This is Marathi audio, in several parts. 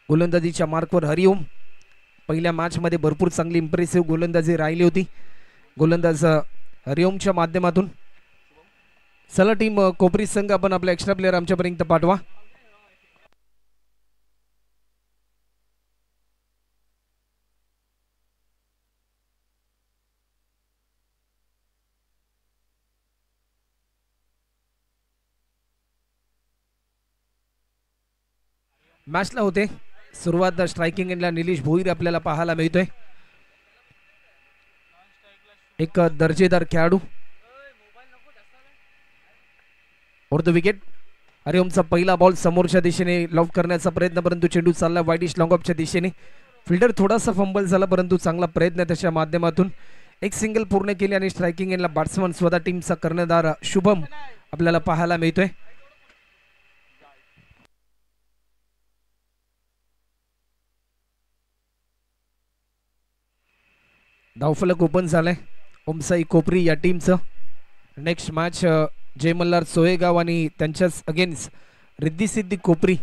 गोलंदाजीच्या मार्कवर हरिओम. पहिल्या मॅचमध्ये भरपूर चांगली इम्प्रेसिव्ह गोलंदाजी राहिली होती गोलंदाज हरिओमच्या माध्यमातून. चला टीम कोपरी संघ आपण आपला एक्स्ट्रा प्लेयर आमच्यापर्यंत पाठवा. मॅचला होते सुरुवात स्ट्रायकिंग एंडला निलेश भोईर आपल्याला पाहायला मिळतोय. एक दर्जेदार खेळाडू. और द विकेट. हरिओमचा पहिला बॉल समोरच्या दिशेने लॉफ करण्याचा प्रयत्न परंतु चेंडू चालला वाईडिश लॉंग ऑफच्या दिशेने. फिल्डर थोडासा फंबल झाला परंतु चांगला प्रयत्न त्याच्या माध्यमातून एक सिंगल पूर्ण केली आणि स्ट्रायकिंग एंडला बॅट्समन स्वतः टीमचा कर्णधार शुभम आपल्याला पाहायला मिळतोय. धावफलक ओपन झालंय ओमसाई कोपरी या टीमचं. नेक्स्ट मॅच जय मल्हार सोयगाव आणि त्यांच्याच अगेन्स्ट रिद्धी सिद्धी कोपरी.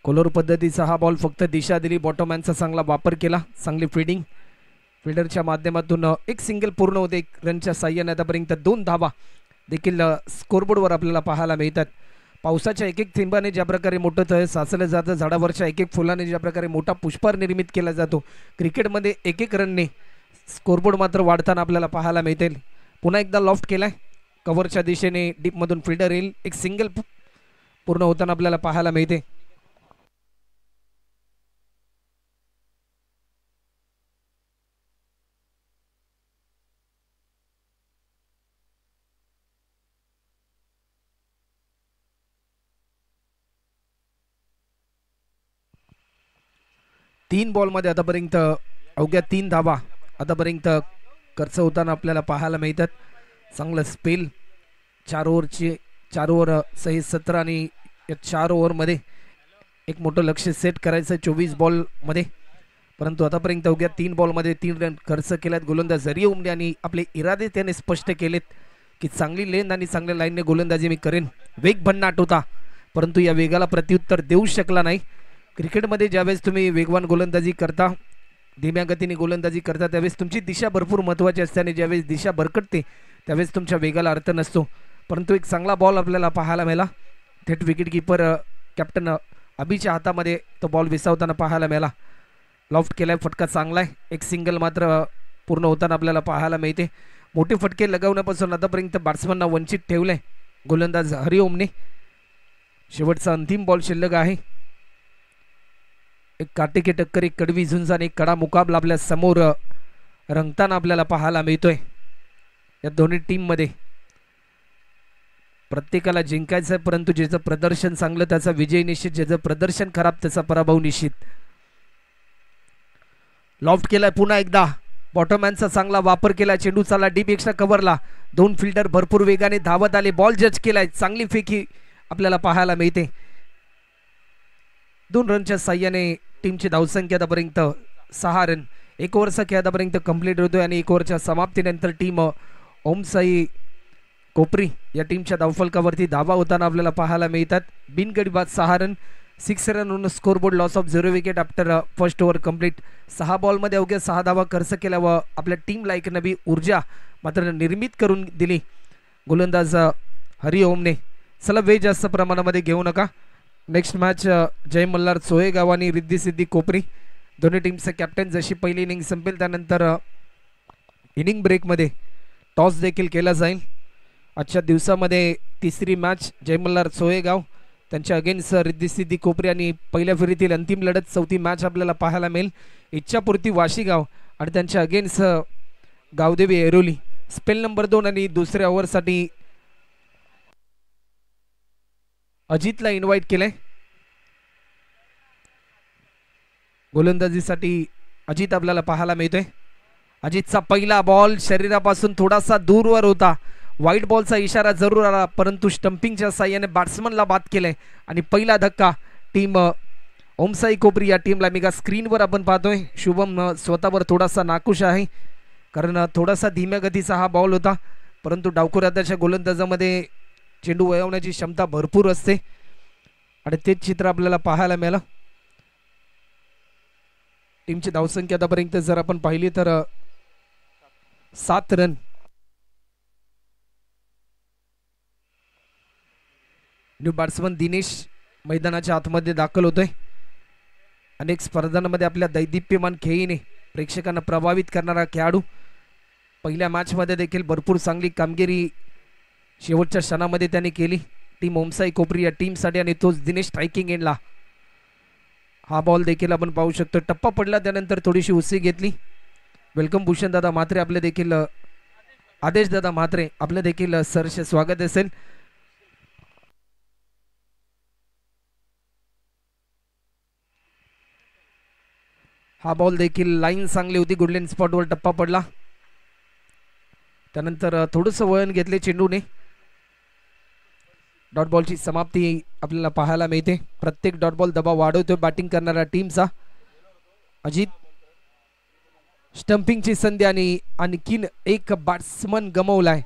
कोलोर पद्धतीचा हा बॉल फक्त दिशा दिली. बॉटममॅनचा चांगला वापर केला. चांगली फिल्डिंग फिल्डरच्या माध्यमातून एक सिंगल पूर्ण होते. एक रनच्या साह्याने आतापर्यंत 2 धावा देखील स्कोरबोर्डवर आपल्याला पाहायला मिळतात. पावसाच्या एक एक थेंबाने ज्या प्रकारे मोठं तळ साचलं जातं, झाडावरच्या एक एक फुलाने ज्या प्रकारे मोठा पुष्पहार निर्मित केला जातो, क्रिकेटमध्ये एक एक रनने स्कोरबोर्ड मात्र वाढताना आपल्याला पाहायला मिळतील. पुन्हा एकदा लॉफ्ट केलाय कव्हरच्या दिशेने. डीपमधून फिल्डर येईल. एक सिंगल पूर्ण होताना आपल्याला पाहायला मिळते. तीन बॉलमध्ये आतापर्यंत अवघ्या 3 धावा आतापर्यंत खर्च होताना आपल्याला पाहायला मिळतात. चांगलं स्पेल. 4 ओव्हर सही 17 आणि या 4 ओव्हरमध्ये एक मोठं लक्ष सेट करायचं 24 बॉलमध्ये. परंतु आतापर्यंत अवघ्या 3 बॉलमध्ये 3 रन खर्च केल्यात गोलंदाज हरिओमने आणि आपले इरादे त्याने स्पष्ट केलेत की चांगली लेंथ आणि चांगल्या लाईनने गोलंदाजी मी करेन. वेग भन्नाट होता परंतु या वेगाला प्रत्युत्तर देऊ शकला नाही. क्रिकेटमध्ये ज्यावेळेस तुम्ही वेगवान गोलंदाजी करता, धीम्या गतीने गोलंदाजी करता, त्यावेळेस तुमची दिशा भरपूर महत्त्वाची असते आणि ज्यावेळेस दिशा भरकटते त्यावेळेस तुमच्या वेगाला अर्थ नसतो. परंतु एक चांगला बॉल आपल्याला पाहायला मिळाला. थेट विकेट कीपर कॅप्टन अभिच्या हातामध्ये तो बॉल विसावताना पाहायला मिळाला. लॉफ्ट केलाय. फटका चांगला आहे. एक सिंगल मात्र पूर्ण होताना आपल्याला पाहायला मिळते. मोठे फटके लगावण्यापासून आतापर्यंत बॅट्समनना वंचित ठेवलंय गोलंदाज हरिओमने. शेवटचा अंतिम बॉल शिल्लक आहे. एक काटेकी टक्कर, एक कडवी झुंज आणि एक कडा मुकाबला आपल्या समोर रंगताना आपल्याला पाहायला मिळतोय. या दोन्ही टीममध्ये प्रत्येकाला जिंकायचं आहे परंतु ज्याचं प्रदर्शन चांगलं त्याचा विजय निश्चित, ज्याचं प्रदर्शन खराब त्याचा पराभव निश्चित. लॉफ्ट केलाय पुन्हा एकदा. बॉटममॅनचा चांगला वापर केला. चेंडू चालला डीप एक्स्ट्रा कव्हरला. 2 फिल्डर भरपूर वेगाने धावत आले. बॉल जज केलाय. चांगली फेकी आपल्याला पाहायला मिळते. 2 रनच्या साह्याने टीमची धावसंख्या आतापर्यंत 6 रन. 1 ओव्हरचा खेळ आतापर्यंत कंप्लीट होतोय आणि 1 ओव्हरच्या समाप्तीनंतर टीम ओमसाई कोपरी या टीमच्या धावफलकावरती धावा होताना आपल्याला पाहायला मिळतात. बिनगडी बाद 6 run. 6 run on scoreboard. Loss of 0 wicket after first over complete. 6 बॉलमध्ये अवघ्या 6 धावा खर्च केल्या व आपल्या टीमला एक नवी ऊर्जा मात्र निर्मित करून दिली गोलंदाज हरिओमने. चला वेळ जास्त प्रमाणामध्ये घेऊ नका. नेक्स्ट मॅच जय मल्हार सोयगाव आणि रिद्धी सिद्धी कोपरी दोन्ही टीमचे कॅप्टन. जशी पहिली इनिंग संपेल त्यानंतर इनिंग ब्रेकमध्ये टॉस देखील केला जाईल. आजच्या दिवसामध्ये तिसरी मॅच जय मल्हार सोयगाव त्यांच्या अगेन्स्ट रिद्धी सिद्धी कोपरी आणि पहिल्या फेरीतील अंतिम लढत चौथी मॅच आपल्याला पाहायला मिळेल. इच्छापूर्ती वाशीगाव आणि त्यांच्या against Gavdevi Airoli. Spell number 2 आणि दुसऱ्या ओव्हरसाठी अजितला इन्व्हाइट केलंय. गोलंदाजीसाठी अजित आपल्याला पाहायला मिळतोय. अजितचा पहिला बॉल शरीरापासून थोडासा दूरवर होता. वाईट बॉलचा इशारा जरूर आला परंतु स्टंपिंगच्या साह्याने बॅट्समनला बाद केलंय आणि पहिला धक्का टीम ओमसाई कोपरी या टीमला. मी का स्क्रीनवर आपण पाहतोय शुभम स्वतःवर थोडासा नाखुश आहे कारण थोडासा धीम्या गतीचा हा बॉल होता परंतु डावखुरात्याच्या गोलंदाजामध्ये चेंडू वळवण्याची क्षमता भरपूर असते आणि तेच चित्र आपल्याला पाहायला मिळालं. टीमची धावसंख्या आतापर्यंत जर आपण पाहिली तर 7 रन. न्यू बॅट्समन दिनेश मैदानाच्या आतमध्ये दाखल होतोय. अनेक स्पर्धांमध्ये आपल्या दैदिप्यमान खेळीने प्रेक्षकांना प्रभावित करणारा खेळाडू. पहिल्या मॅचमध्ये देखील भरपूर चांगली कामगिरी शेवटच्या क्षणामध्ये त्याने केली टीम ओमसाई कोपरी या टीमसाठी, आणि तोच दिनेश स्ट्रायकिंग एंडला. हा बॉल देखील आपण पाहू शकतो. टप्पा पडला त्यानंतर थोडीशी उसळी घेतली. वेलकम भूषण दादा म्हात्रे आपले देखील, आदेश दादा म्हात्रे आपले देखील सरसे स्वागत असेल. हा बॉल देखील लाईन चांगली होती, गुडलेन स्पॉटवर टप्पा पडला. त्यानंतर थोडंसं वळण घेतले चेंडूने. डॉट बॉलची समाप्ती आपल्याला पाहायला मिळते. प्रत्येक डॉट बॉल दबाव वाढवतोय बॅटिंग करणाऱ्या टीमचा. अजित स्टंपिंगची संधी आणि आणखीन एक बॅट्समन गमावलाय.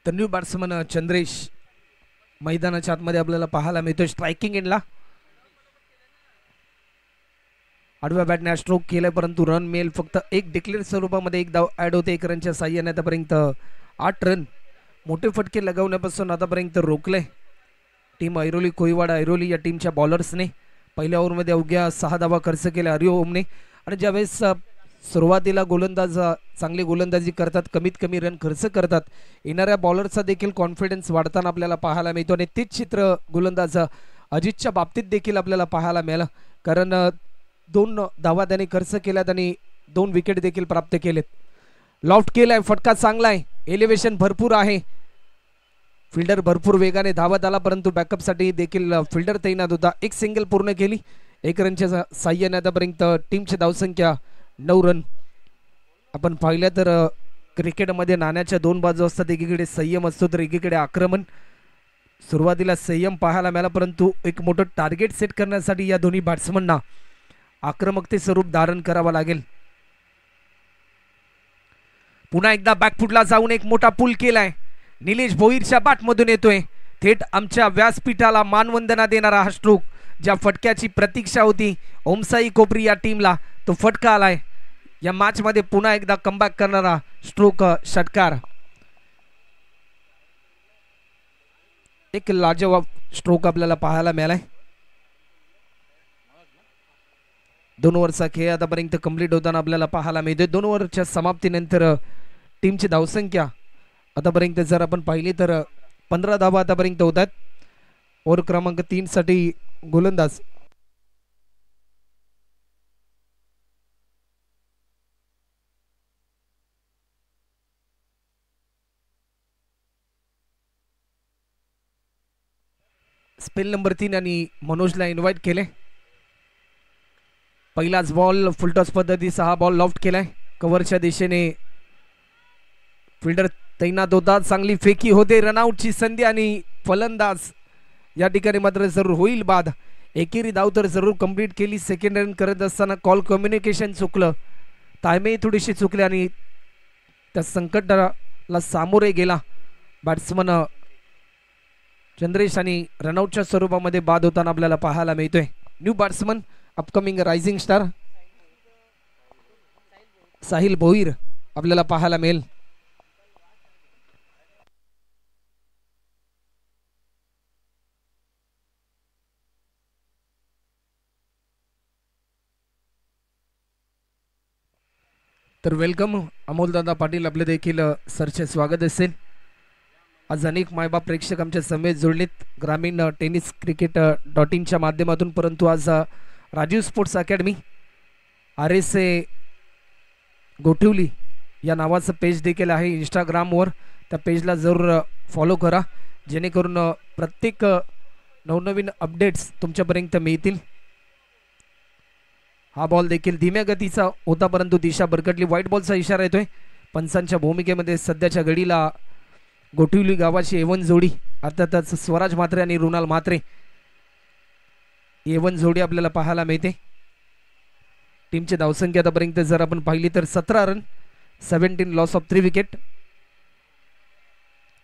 तर न्यू बॅट्समन चंद्रेश मैदानाच्या आतमध्ये आपल्याला पाहायला मिळतोय स्ट्रायकिंग एंडला. आडव्या बॅटने स्ट्रोक केलाय परंतु रन मिळेल फक्त एक. डिक्लेअर स्वरूपामध्ये एक धाव ऍड होते. 1 रनच्या साह्याने आतापर्यंत 8 रन. मोठे फटके लगावण्यापासून आतापर्यंत रोखले टीम ऐरोली कोईवाडा ऐरोली या टीमच्या बॉलर्सने. पहिल्या ओव्हरमध्ये अवघ्या 6 धावा खर्च केल्या हरिओमने. आणि ज्यावेळेस सुरुवातीला गोलंदाज चांगली गोलंदाजी करतात, कमीत कमी रन खर्च करतात, येणाऱ्या बॉलरचा देखील कॉन्फिडन्स वाढताना आपल्याला पाहायला मिळतो. आणि तेच चित्र गोलंदाज अजितच्या बाबतीत देखील आपल्याला पाहायला मिळालं. कारण 2 धावा त्याने खर्च केल्यात आणि 2 विकेट देखील प्राप्त केलेत. लॉफ्ट केलाय, फटका चांगला आहे, एलिव्हेशन भरपूर आहे. फिल्डर भरपूर वेगाने धावत आला परंतु बॅकअपसाठी देखील फिल्डर तैनात होता. एक सिंगल पूर्ण केली 1 रनच्या साह्याने. आतापर्यंत टीमची धावसंख्या 9 रन. आपण पाहिलं तर क्रिकेटमध्ये नाण्याच्या 2 बाजू असतात. एकीकडे संयम असतो तर एकीकडे आक्रमण. सुरुवातीला संयम पाहायला मिळाला परंतु एक मोठं टार्गेट सेट करण्यासाठी या दोन्ही बॅट्समनना आक्रमकते स्वरूप धारण करावा लागेल. पुन्हा एकदा बॅकफुटला जाऊन एक मोठा पूल केलाय. निलेश भोईरच्या बॅटमधून येतोय. थेट आमच्या व्यासपीठाला मानवंदना देणारा हा स्ट्रोक. ज्या फटक्याची प्रतीक्षा होती ओमसाई कोपरी या टीमला, तो फटका आलाय. या मॅच मध्ये पुन्हा एकदा कमबॅक करणारा स्ट्रोक षटकार. एक लाजवाब स्ट्रोक आपल्याला पाहायला मिळालाय. 2 ओव्हरचा खेळ आतापर्यंत कंप्लीट होताना आपल्याला पाहायला मिळतोय. 2 ओव्हरच्या समाप्तीनंतर टीमची धावसंख्या आतापर्यंत जर आपण पाहिली तर 15 धावा आतापर्यंत होतात. ओव्हर क्रमांक 3 साठी गोलंदाज स्पेल नंबर 3 आणि मनोजला इन्व्हाइट केले. पहिलाच बॉल फुलटॉस पद्धतीचा हा बॉल लॉफ्ट केलाय. कव्हरच्या दिशेने फिल्डर तैनात होता. चांगली फेकी होते. रनआउटची संधी आणि फलंदाज या ठिकाणी मात्र जरूर होईल बाद. एकेरी धाव तर जरूर कंप्लीट केली. सेकंड रन करत असताना कॉल कम्युनिकेशन चुकलं, टायमिंग थोडीशी चुकली आणि त्या संकटाला सामोरे गेला बॅट्समन चंद्रेश आणि रनआउटच्या स्वरूपामध्ये बाद होताना आपल्याला पाहायला मिळतोय. New batsman upcoming rising star Sahil Bhoir आपल्याला पाहायला मिळेल. तर वेलकम अमोलदादा पाटील आपले देखील सरचे स्वागत असेल. आज अनेक मायबाप प्रेक्षक आमच्या समेत जोडलेत ग्रामीण टेनिस क्रिकेट .inच्या माध्यमातून. परंतु आज Rajiv sports academy RSA Gothivali या नावाचं पेज देखील आहे इंस्टाग्रामवर. त्या पेजला जरूर फॉलो करा जेणेकरून प्रत्येक नवनवीन अपडेट्स तुमच्यापर्यंत मिळतील. हा बॉल देखील धीम्या गतीचा होता परंतु दिशा भरकटली. व्हाईट बॉलचा इशारा येतोय. पंचांच्या भूमिकेमध्ये सध्याच्या घडीला गोठिवली गावाची A1 जोडी अर्थातच स्वराज म्हात्रे आणि रुणाल म्हात्रे A1 जोडी आपल्याला पाहायला मिळते. टीमची धावसंख्या आतापर्यंत जर आपण पाहिली तर 17 रन, 17 लॉस ऑफ 3 विकेट.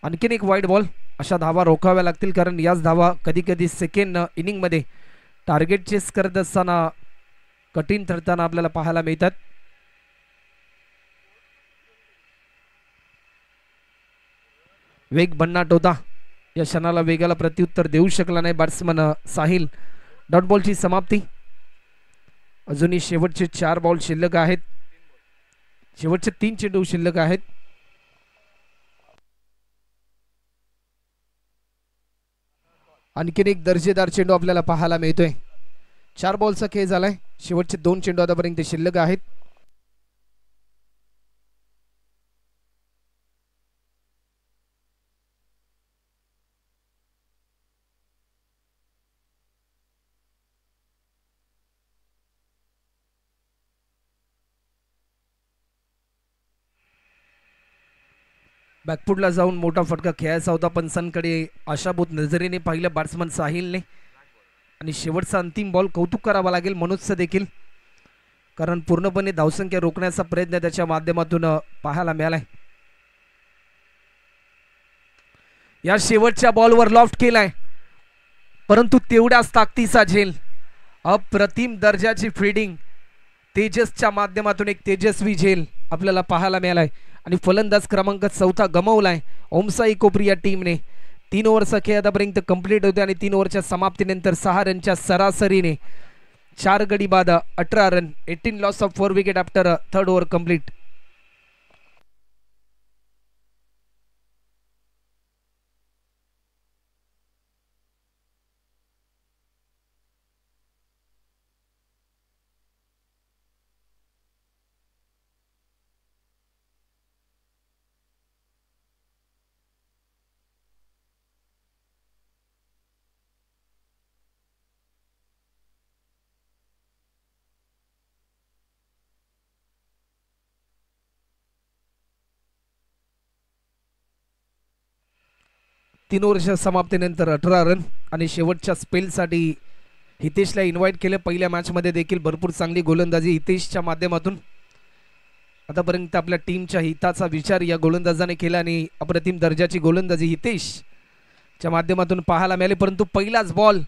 आणखीन एक वाईट बॉल. अशा धावा रोखाव्या लागतील कारण याच धावा कधी कधी सेकंड इनिंगमध्ये टार्गेट चेस करत असताना कठीण ठरताना आपल्याला पाहायला मिळतात. वेग भन्नाट होता. या क्षणाला वेगाला प्रत्युत्तर देऊ शकला नाही बॅट्समन साहिल. डॉट बॉलची समाप्ती. अजूनही शेवटचे 4 बॉल शिल्लक आहेत. शेवटचे 3 चेंडू शिल्लक आहेत. आणखीन एक दर्जेदार चेंडू आपल्याला पाहायला मिळतोय. 4 बॉलचा खेळ झालाय. शेवटचे 2 चेंडू आतापर्यंत शिल्लक आहेत. बॅकफुटला जाऊन मोठा फटका खेळायचा होता. पंचांकडे आशाभूत नजरेने पाहिलं बॅट्समन साहिलने आणि शेवटचा अंतिम बॉल कौतुक करावा लागेल मनोजचं देखील कारण पूर्णपणे धावसंख्या रोखण्याचा प्रयत्न त्याच्या माध्यमातून पाहायला मिळालाय. या शेवटच्या बॉलवर लॉफ्ट केलाय परंतु तेवढ्याच ताकदीचा झेल. अप्रतिम दर्जाची फिल्डिंग तेजसच्या माध्यमातून एक तेजस्वी झेल आपल्याला पाहायला मिळालाय आणि फलंदाज क्रमांक 4 गमावलाय ओमसाई कोपरी या टीमने. 3 ओव्हरचा खेळ आतापर्यंत कंप्लीट होते आणि 3 ओव्हरच्या समाप्तीनंतर 6 रनच्या सरासरीने 4 गडी बाद 18 run, 18 loss of 4 wicket after 3rd over complete. तीन ओव्हरच्या समाप्तीनंतर 18 रन आणि शेवटच्या स्पेलसाठी हितेशला इन्व्हाइट केलं. पहिल्या मॅचमध्ये देखील भरपूर चांगली गोलंदाजी हितेशच्या माध्यमातून. आतापर्यंत आपल्या टीमच्या हिताचा विचार या गोलंदाजाने केला आणि अप्रतिम दर्जाची गोलंदाजी हितेशच्या माध्यमातून पाहायला मिळाली. परंतु पहिलाच बॉल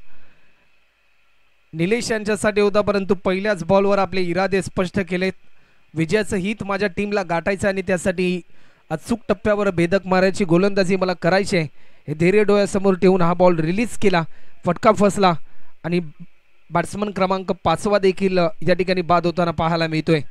निलेश यांच्यासाठी होता परंतु पहिल्याच बॉलवर आपले इरादे स्पष्ट केलेत. विजयाचं हित माझ्या टीमला गाठायचं आणि त्यासाठी अचूक टप्प्यावर भेदक मारायची गोलंदाजी मला करायची आहे हे धैर्य डोळ्यासमोर ठेवून हा बॉल रिलीज केला. फटका फसला आणि बॅट्समन क्रमांक 5 देखील या ठिकाणी बाद होताना पाहायला मिळतोय.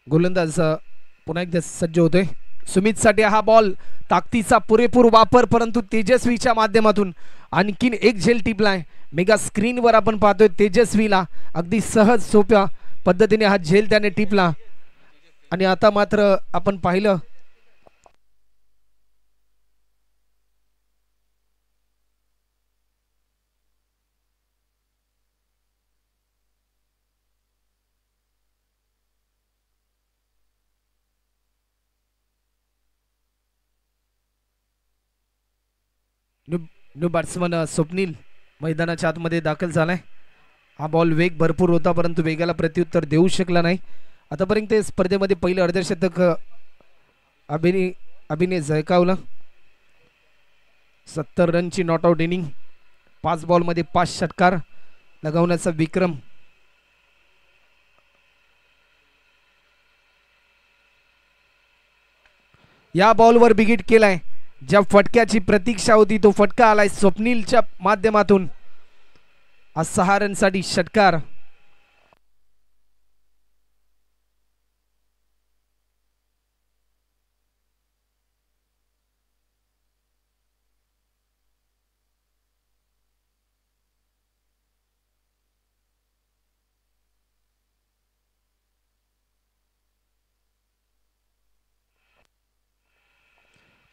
गोलंदाज पुन्हा एकदा सज्ज होतोय. सुमित साठी हा बॉल ताकदीचा पुरेपूर वापर परंतु तेजस्वीच्या माध्यमातून आणखीन एक झेल टिपलाय. मेगा स्क्रीनवर आपण पाहतोय तेजस्वीला अगदी सहज सोप्या पद्धतीने हा झेल त्याने टिपला आणि आता मात्र आपण पाहिलं न्यू बॅट्समन स्वप्नील मैदानाच्या आतमध्ये दाखल झालाय. हा बॉल वेग भरपूर होता परंतु वेगाला प्रत्युत्तर देऊ शकला नाही. आतापर्यंत स्पर्धेमध्ये पहिलं अर्धशतक अभिनय झळकावलं. 70 रनची नॉट आउट इनिंग, 5 बॉलमध्ये 5 षटकार लगावण्याचा विक्रम. या बॉलवर बिगिट केलाय. ज्या फटक्याची प्रतीक्षा होती तो फटका आलाय स्वप्नीलच्या माध्यमातून. आज 6 रनसाठी षटकार.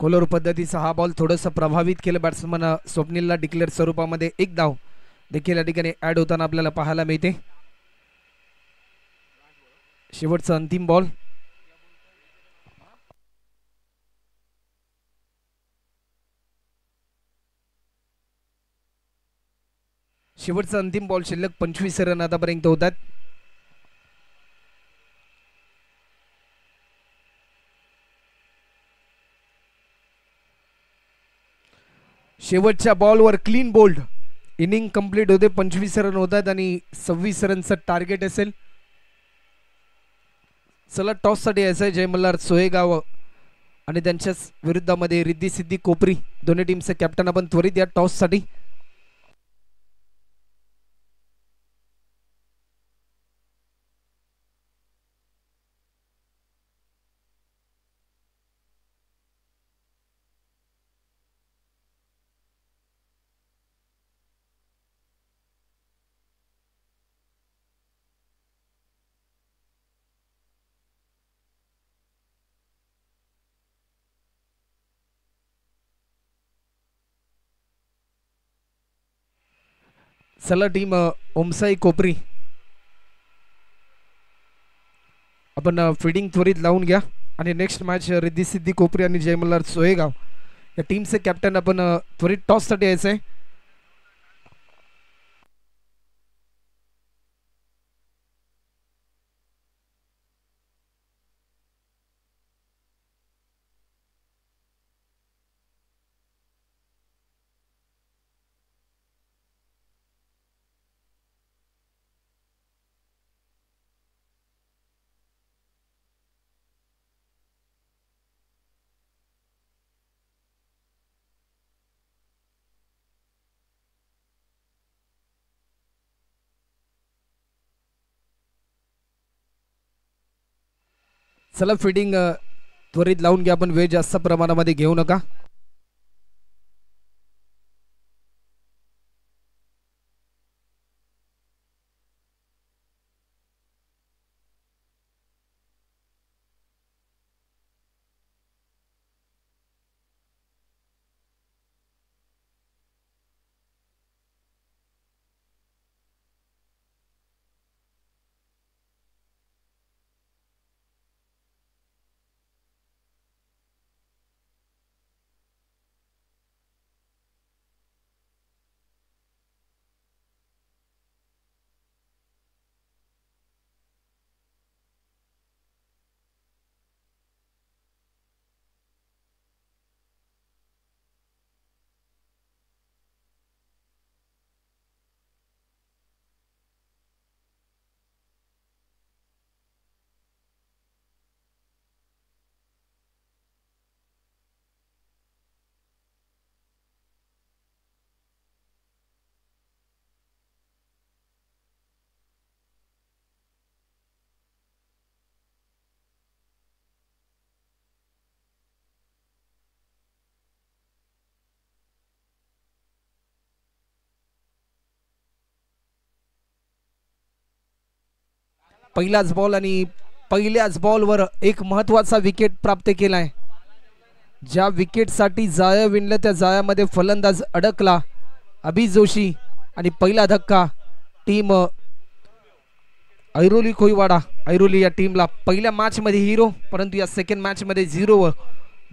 कोलोर पद्धतीचा हा बॉल थोडंसं प्रभावित केलं बॅट्समन स्वप्नीलला. डिक्लेअर स्वरूपामध्ये एक धाव देखील या ठिकाणी ऍड होताना आपल्याला पाहायला मिळते. शेवटचा अंतिम बॉल. शेवटचा अंतिम बॉल शिल्लक 25 रन आतापर्यंत होतात. शेवटच्या बॉलवर क्लीन बोल्ड. इनिंग कंप्लीट होते. 25 रन होतात आणि 26 रनचं टार्गेट असेल. चला टॉससाठी यायचं आहे. जय मल्हार सोहेगाव आणि त्यांच्याच विरुद्धामध्ये रिद्धी सिद्धी कोपरी दोन्ही टीमचे कॅप्टन आपण त्वरित या टॉससाठी. चला टीम ओमसाई कोपरी आपण फिडिंग त्वरित लावून घ्या आणि नेक्स्ट मॅच रिद्धी सिद्धी कोपरी आणि जय मल्हार सोहेगाव या टीमचे कॅप्टन आपण त्वरित टॉससाठी यायचं आहे. चला फिडिंग त्वरित लावून घ्या. आपण वेळ जास्त प्रमाणामध्ये घेऊ नका. पहिलाच बॉल आणि पहिल्याच बॉलवर एक महत्वाचा विकेट प्राप्त केलाय. ज्या विकेटसाठी जाळं विणलं त्या जाळ्यामध्ये फलंदाज अडकला अभि जोशी आणि पहिला धक्का टीम ऐरोली कोईवाडा. ऐरोली या टीमला पहिल्या मॅच मध्ये हिरो परंतु या सेकंड मॅच मध्ये 0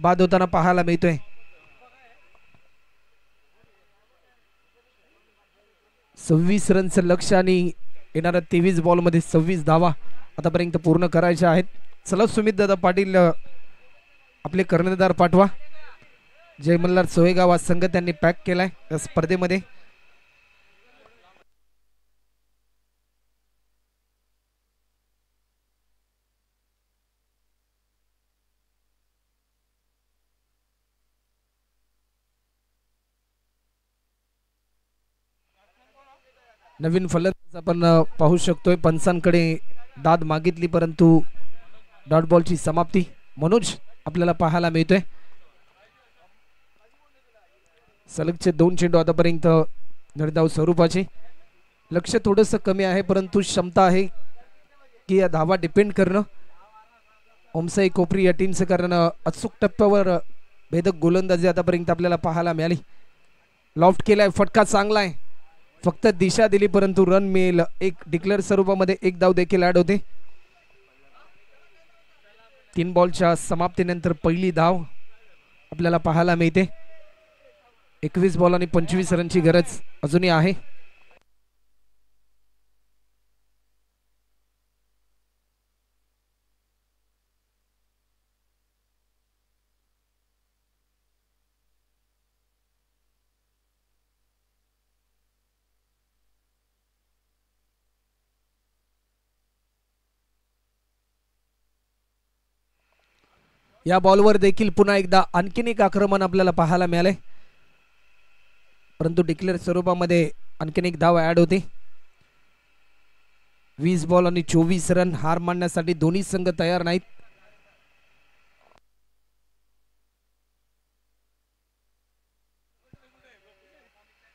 बाद होताना पाहायला मिळतोय. सव्वीस रनचं लक्ष आणि येणाऱ्या 23 बॉल मध्ये 26 धावा आतापर्यंत पूर्ण करायच्या आहेत. चला सुमित दादा पाटील आपले कर्णधार पाठवा. जय मल्हार सोहेगाव संघ त्यांनी पॅक केलाय या स्पर्धेमध्ये. नवीन फलंदाज आपण पाहू शकतोय. पंचांकडे दाद मागितली परंतु डॉट बॉलची समाप्ती मनोज आपल्याला पाहायला मिळतोय. सलगचे 2 चेंडू आतापर्यंत निर्धाव स्वरूपाचे. लक्ष थोडंसं कमी आहे परंतु क्षमता आहे की या धावा डिपेंड करणं ओमसाई कोपरी या टीमचं. कारण अचूक टप्प्यावर भेदक गोलंदाजी आतापर्यंत आपल्याला पाहायला मिळाली. लॉफ्ट केलाय, फटका चांगला आहे, फक्त दिशा दिली परंतु रन मिळेल. एक डिक्लेअर स्वरूपामध्ये एक धाव देखील ऍड होते. 3 बॉलच्या समाप्तीनंतर पहिली धाव आपल्याला पाहायला मिळते. 21 बॉल आणि 25 रनची गरज अजूनही आहे. या बॉलवर देखील पुन्हा एकदा आणखीन एक आक्रमण आपल्याला पाहायला मिळाले, परंतु डिक्लेअर स्वरूपामध्ये आणखीन एक धाव ऍड होते. 20 बॉल आणि 24 रन. हार मानण्यासाठी दोन्ही संघ तयार नाहीत.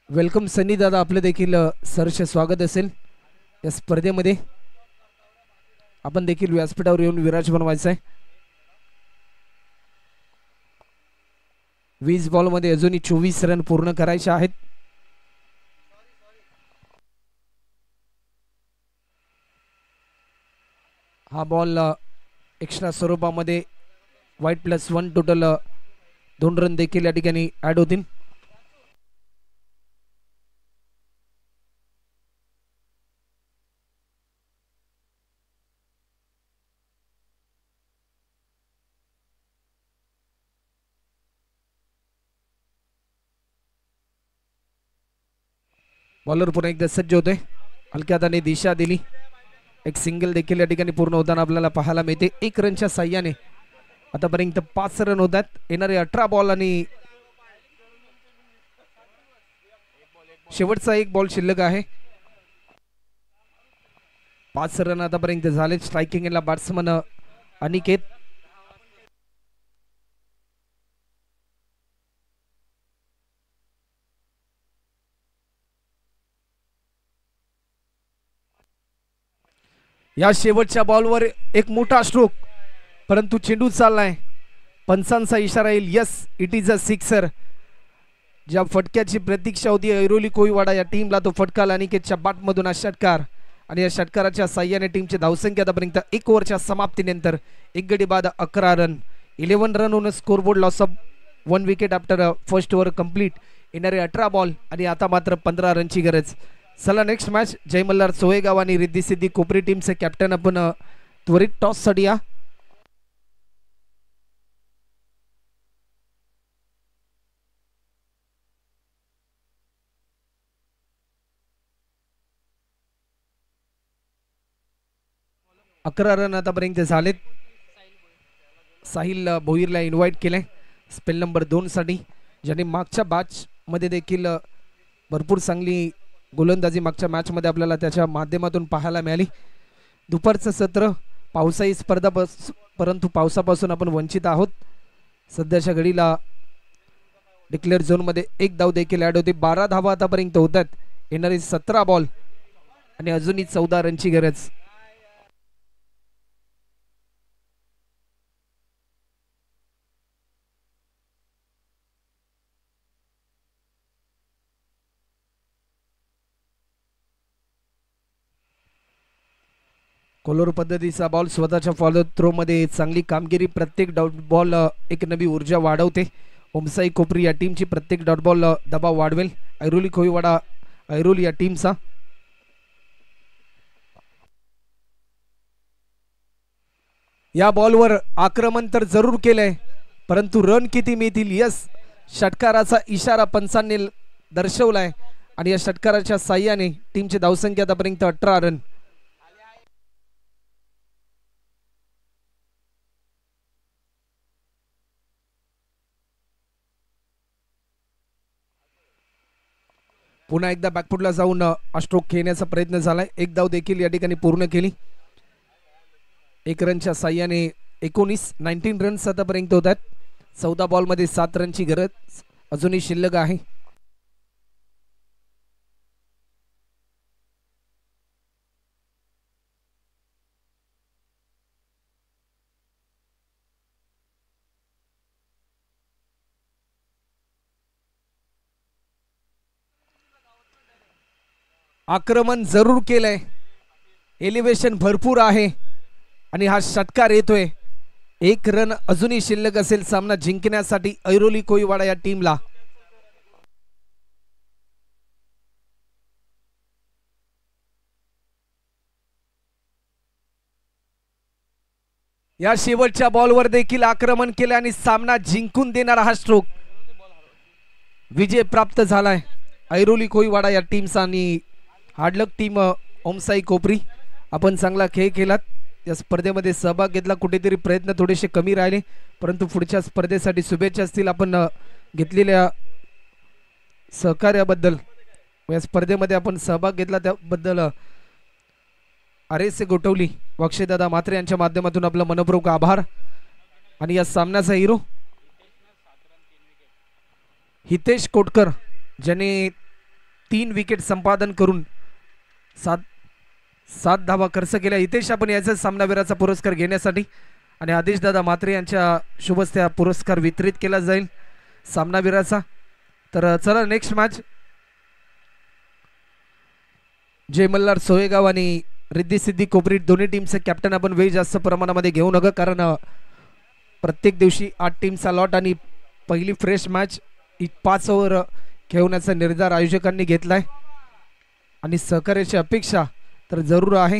वेलकम सनी दादा, आपले देखील सहर्ष स्वागत असेल या स्पर्धेमध्ये. आपण देखील व्यासपीठावर येऊन विराजमान व्हायचं आहे. 20 बॉल मध्ये अजूनही 24 रन पूर्ण करायचे आहेत. हा बॉल एक्स्ट्रा स्वरूपामध्ये वाईट +1 टोटल 2 रन देखील या ठिकाणी ऍड होतील. बॉलर पुन्हा एकदा सज्ज होते, हलक्या हाताने दिशा दिली. एक सिंगल देखील या ठिकाणी पूर्ण होताना आपल्याला पाहायला मिळते. 1 रनच्या साह्याने आतापर्यंत 5 रन होतात. येणारे 18 बॉल आणि शेवटचा 1 बॉल शिल्लक आहे. 5 रन आतापर्यंत झाले. स्ट्रायकिंगला बॅट्समन अनिकेत. या शेवटच्या बॉलवर एक मोठा स्ट्रोक, परंतु चेंडू चाललाय. पंचांचा इशारा येईल. Yes, it is a sixer. ज्या फटक्याची प्रतीक्षा होती ऐरोली कोळीवाडा या टीमला, तो फटका अनिकेतच्या बॅटमधून हा षटकार, आणि या षटकाराच्या साह्याने टीमची धावसंख्या आतापर्यंत 1 ओव्हरच्या समाप्तीनंतर 1 गडी बाद 11 run. 11 run on scoreboard, loss of 1 wicket after first over complete. येणारे 18 बॉल आणि आता मात्र 15 रनची गरज. चला नेक्स्ट मॅच. जय मल्हार सोहेगाव आणि रिद्धी सिद्धी कोपरी टीमचे कॅप्टन आपण त्वरित टॉस साठी या. अकरा रन आतापर्यंत झालेत. साहिल भोईरला इन्व्हाइट केले स्पेल नंबर 2 साठी, ज्याने मागच्या बॅच मध्ये देखील भरपूर चांगली गोलंदाजी मागच्या मॅच मध्ये आपल्याला त्याच्या माध्यमातून पाहायला मिळाली. दुपारचं सत्र, पावसाळी स्पर्धा, परंतु पावसापासून आपण वंचित आहोत. सध्याच्या घडीला डिक्लेअर झोन मध्ये 1 धाव देखील ऍड होते. 12 धावा आतापर्यंत होतात. येणारे 17 बॉल आणि अजूनही 14 रनची गरज. कोलोर पद्धतीचा बॉल स्वतःच्या फॉलो थ्रो मध्ये चांगली कामगिरी. प्रत्येक डॉट बॉल एक नवी ऊर्जा वाढवते. ओमसाई कोपरी या टीमची प्रत्येक डॉट बॉल दबाव वाढवेल ऐरोली कोळीवाडा ऐरोली या टीमचा. या बॉलवर आक्रमण तर जरूर केलंय, परंतु रन किती मिळतील? यस, षटकाराचा इशारा पंचांनी दर्शवलाय आणि या षटकाराच्या साह्याने टीमची धावसंख्या आतापर्यंत 18 रन. पुन्हा एकदा बॅकफुटला जाऊन स्ट्रोक खेळण्याचा प्रयत्न झालाय. 1 धाव देखील या ठिकाणी पूर्ण केली. 1 रनच्या साह्याने 19 रन्स आतापर्यंत होतात. 14 बॉल मध्ये 7 रनची गरज अजूनही शिल्लक आहे. आक्रमण जरूर केलंय, एलिव्हेशन भरपूर आहे आणि हा षटकार येतोय. एक रन अजूनही शिल्लक असेल सामना जिंकण्यासाठी ऐरोली कोळीवाडा या टीमला. या शेवटच्या बॉलवर देखील आक्रमण केले आणि सामना जिंकून देणारा हा स्ट्रोक विजय प्राप्त झालाय ऐरोली कोळीवाडा या टीमचा. आणि हार्डलक टीम ओमसाई कोपरी, आपण चांगला खेळ केलात, या स्पर्धेमध्ये सहभाग घेतला. कुठेतरी प्रयत्न थोडेसे कमी राहिले, परंतु पुढच्या स्पर्धेसाठी शुभेच्छा असतील आपण घेतलेल्या सहकार्याबद्दल. या स्पर्धेमध्ये आपण सहभाग घेतला त्याबद्दल आरेसे गोठवली व अक्षयदादा म्हात्रे यांच्या माध्यमातून आपला मनपूर्वक आभार. आणि या सामन्याचा हिरो हितेश कोटकर, ज्याने 3 विकेट संपादन करून 7 धावा खर्च केल्या. हितेश आपण याचा सामनावीराचा पुरस्कार घेण्यासाठी आणि आदेशदादा म्हात्रे यांच्या शुभस्ते पुरस्कार वितरित केला जाईल सामनावीराचा. तर चला नेक्स्ट मॅच. जय मल्हार सोयगाव आणि रिद्धी सिद्धी कोपरी दोन्ही टीमचे कॅप्टन आपण वेळ जास्त प्रमाणामध्ये घेऊ नका, कारण प्रत्येक दिवशी 8 टीमचा लॉट आणि पहिली फ्रेश मॅच 5 ओव्हर खेळवण्याचा निर्धार आयोजकांनी घेतलाय आणि सहकार्याची अपेक्षा तर जरूर आहे.